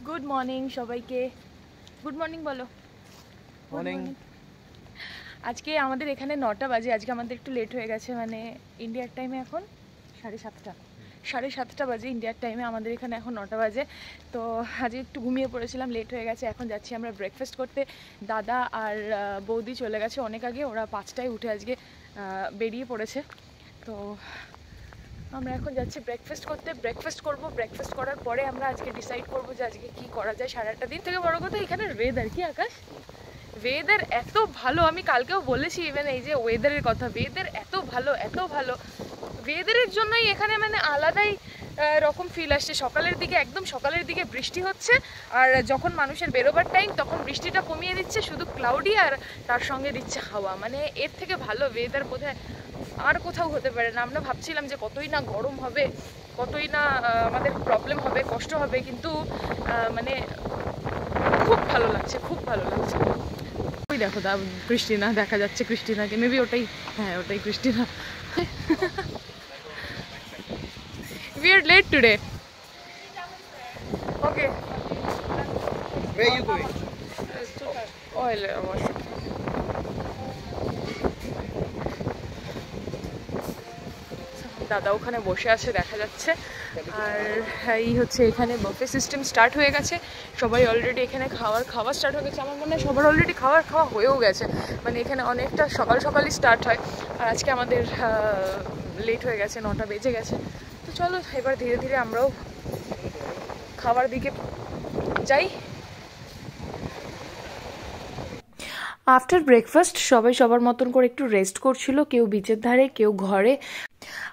Good morning সবাইকে। Good morning বলো। Morning. আজকে আমাদের এখানে 9টা বাজে। আজকে আমাদের একটু লেট হয়ে গেছে, মানে ইন্ডিয়ার টাইমে এখন 7:30 বাজে। ইন্ডিয়ার টাইমে আমাদের এখানে এখন 9টা বাজে। তো আজকে একটু ঘুমিয়ে পড়েছিলাম, লেট হয়ে গেছে। এখন যাচ্ছি আমরা ব্রেকফাস্ট করতে। দাদা আর বৌদি চলে গেছে অনেক আগে, ওরা 5টায় উঠে আজকে বেরিয়ে পড়েছে। তো আমরা এখন যাচ্ছি ব্রেকফাস্ট করতে। ব্রেকফাস্ট করব, ব্রেকফাস্ট করার পরে আমরা আজকে ডিসাইড করবো যে আজকে কী করা যায়। 8:30 দিন থেকে বড় কথা এখানে ওয়েদার কি আকাশ, ওয়েদার এত ভালো। আমি কালকেও বলেছি ইভেন এই যে ওয়েদারের কথা, ওয়েদার এত ভালো এত ভালো। ওয়েদারের জন্যই এখানে মানে আলাদাই রকম ফিল আসছে। সকালের দিকে একদম সকালের দিকে বৃষ্টি হচ্ছে, আর যখন মানুষের বেরোবার টাইম তখন বৃষ্টিটা কমিয়ে দিচ্ছে, শুধু ক্লাউডি আর তার সঙ্গে দিচ্ছে হাওয়া। মানে এর থেকে ভালো ওয়েদার বোধহয় আর কোথাও হতে পারে না। আমরা ভাবছিলাম যে কতই না গরম হবে, কতই না আমাদের প্রবলেম হবে, কষ্ট হবে, কিন্তু মানে খুব ভালো লাগছে, খুব ভালো লাগছে। ওই দেখো ক্রিস্টিনা দেখা যাচ্ছে, ক্রিস্টিনাকে মেবি ওটাই, হ্যাঁ ওটাই Christina. We are late today. Okay. Where are you going? Oil wash. দাদা ওখানে বসে আছে দেখা যাচ্ছে। আর এই হচ্ছে এখানে বফে সিস্টেম স্টার্ট হয়ে গেছে। সবাই অলরেডি এখানে খাওয়া স্টার্ট হয়ে গেছে। আমার মনে হয় সবার অলরেডি খাওয়া হয়েও গেছে। মানে এখানে অনেকটা সকালই স্টার্ট হয়। আর আজকে আমাদের লেট হয়ে গেছে, 9টা বেজে গেছে। তো চলো এবার ধীরে ধীরে আমরাও খাবার দিকে যাই। আফটার ব্রেকফাস্ট সবাই সবার মতন করে একটু রেস্ট করছিল, কেউ বিচের ধারে, কেউ ঘরে।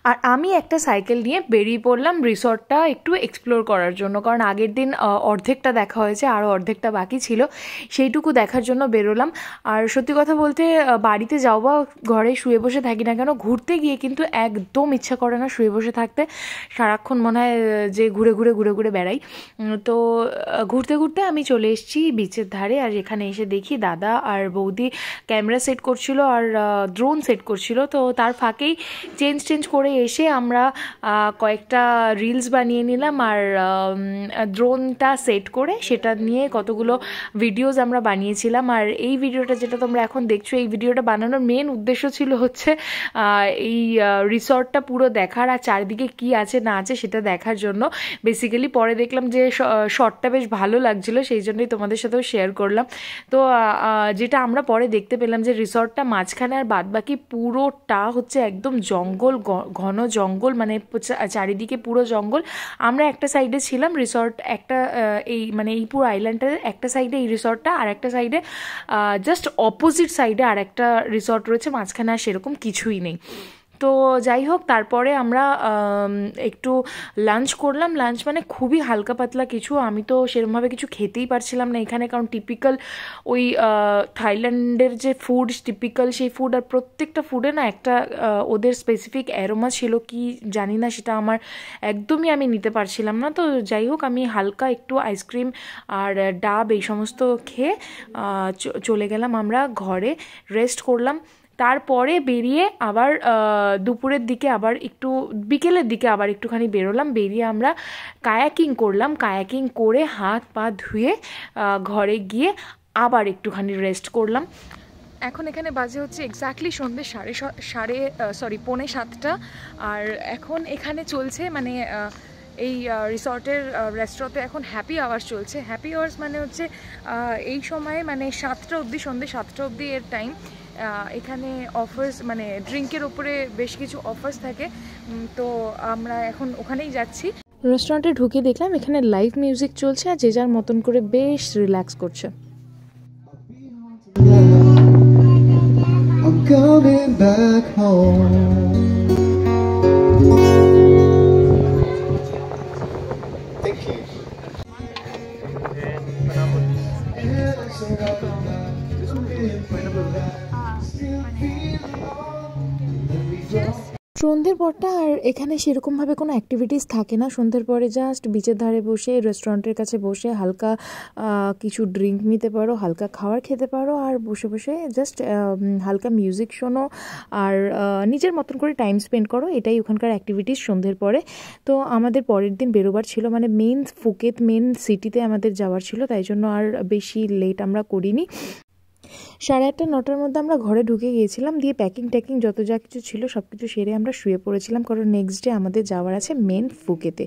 আর আমি একটা সাইকেল নিয়ে বেরিয়ে পড়লাম রিসর্টটা একটু এক্সপ্লোর করার জন্য, কারণ আগের দিন অর্ধেকটা দেখা হয়েছে, আরও অর্ধেকটা বাকি ছিল, সেইটুকু দেখার জন্য বেরোলাম। আর সত্যি কথা বলতে বাড়িতে যাও বা ঘরে শুয়ে বসে থাকি না কেন, ঘুরতে গিয়ে কিন্তু একদম ইচ্ছা করে না শুয়ে বসে থাকতে। সারাক্ষণ মনে হয় যে ঘুরে ঘুরে বেড়াই। তো ঘুরতে ঘুরতে আমি চলে এসেছি বিচের ধারে। আর এখানে এসে দেখি দাদা আর বৌদি ক্যামেরা সেট করছিল আর ড্রোন সেট করছিল। তো তার ফাঁকেই চেঞ্জ করে এসে আমরা কয়েকটা রিলস বানিয়ে নিলাম। আর ড্রোনটা সেট করে সেটা নিয়ে কতগুলো ভিডিওস আমরা বানিয়েছিলাম। আর এই ভিডিওটা যেটা তোমরা এখন দেখছো, এই ভিডিওটা বানানোর মেন উদ্দেশ্য ছিল হচ্ছে এই রিসর্টটা পুরো দেখার আর চারিদিকে কি আছে না আছে সেটা দেখার জন্য। বেসিক্যালি পরে দেখলাম যে শর্টটা বেশ ভালো লাগছিলো, সেই জন্যই তোমাদের সাথেও শেয়ার করলাম। তো যেটা আমরা পরে দেখতে পেলাম যে রিসর্টটা মাঝখানে আর বাদবাকি পুরোটা হচ্ছে একদম জঙ্গল, ঘন জঙ্গল, মানে চারিদিকে পুরো জঙ্গল। আমরা একটা সাইডে ছিলাম, রিসর্ট একটা এই মানে এই পুরো আইল্যান্ডটার একটা সাইডে এই রিসর্টটা, আর একটা সাইডে জাস্ট অপোজিট সাইডে আর একটা রিসর্ট রয়েছে, মাঝখানে আর সেরকম কিছুই নেই। তো যাই হোক, তারপরে আমরা একটু লাঞ্চ করলাম। লাঞ্চ মানে খুবই হালকা পাতলা কিছু, আমি তো সেরকমভাবে কিছু খেতেই পারছিলাম না এখানে, কারণ টিপিক্যাল ওই থাইল্যান্ডের যে ফুড টিপিক্যাল সেই ফুড, আর প্রত্যেকটা ফুডে না একটা ওদের স্পেসিফিক অ্যারোমা ছিল, কি জানি না, সেটা আমার একদমই আমি নিতে পারছিলাম না। তো যাই হোক, আমি হালকা একটু আইসক্রিম আর ডাব এই সমস্ত খেয়ে চলে গেলাম আমরা ঘরে, রেস্ট করলাম। তারপরে বেরিয়ে আবার দুপুরের দিকে আবার একটু বিকেলের দিকে আবার একটুখানি বেরোলাম। বেরিয়ে আমরা কায়াকিং করলাম। কায়াকিং করে হাত পা ধুয়ে ঘরে গিয়ে আবার একটুখানি রেস্ট করলাম। এখন এখানে বাজে হচ্ছে এক্স্যাক্টলি সন্ধ্যে 6:30 আর এখন এখানে চলছে মানে এই রিসর্টের রেস্টুরেন্টে এখন হ্যাপি আওয়ার্স চলছে। হ্যাপি আওয়ার্স মানে হচ্ছে এই সময়ে মানে 7টা অবধি, সন্ধ্যে 7টা অবধি এর টাইম। এখানে অফার্স মানে ড্রিঙ্কের ওপরে বেশ কিছু অফার্স থাকে। তো আমরা এখন ওখানেই যাচ্ছি। রেস্টুরেন্টে ঢুকে দেখলাম এখানে লাইভ মিউজিক চলছে, আর যে যার মতন করে বেশ রিল্যাক্স করছে। I'm coming back home. Thank you. Drone সন্ধ্যের পরটা আর এখানে সেরকমভাবে কোনো অ্যাক্টিভিটিস থাকে না। সন্ধ্যের পরে জাস্ট বিচের ধারে বসে রেস্টুরেন্টের কাছে বসে হালকা কিছু ড্রিঙ্ক নিতে পারো, হালকা খাবার খেতে পারো, আর বসে বসে জাস্ট হালকা মিউজিক শোনো আর নিজের মতন করে টাইম স্পেন্ড করো। এটাই ওখানকার অ্যাক্টিভিটিস সন্ধ্যের পরে। তো আমাদের পরের দিন বেরোবার ছিল, মানে মেন ফুকেত মেন সিটিতে আমাদের যাওয়ার ছিল, তাই জন্য আর বেশি লেট আমরা করিনি। 8:30-9টার মধ্যে আমরা ঘরে ঢুকে গিয়েছিলাম, দিয়ে প্যাকিং ট্যাকিং যত যা কিছু ছিল সব কিছু সেরে আমরা শুয়ে পড়েছিলাম, কারণ নেক্সট ডে আমাদের যাওয়ার আছে মেন ফুকেতে।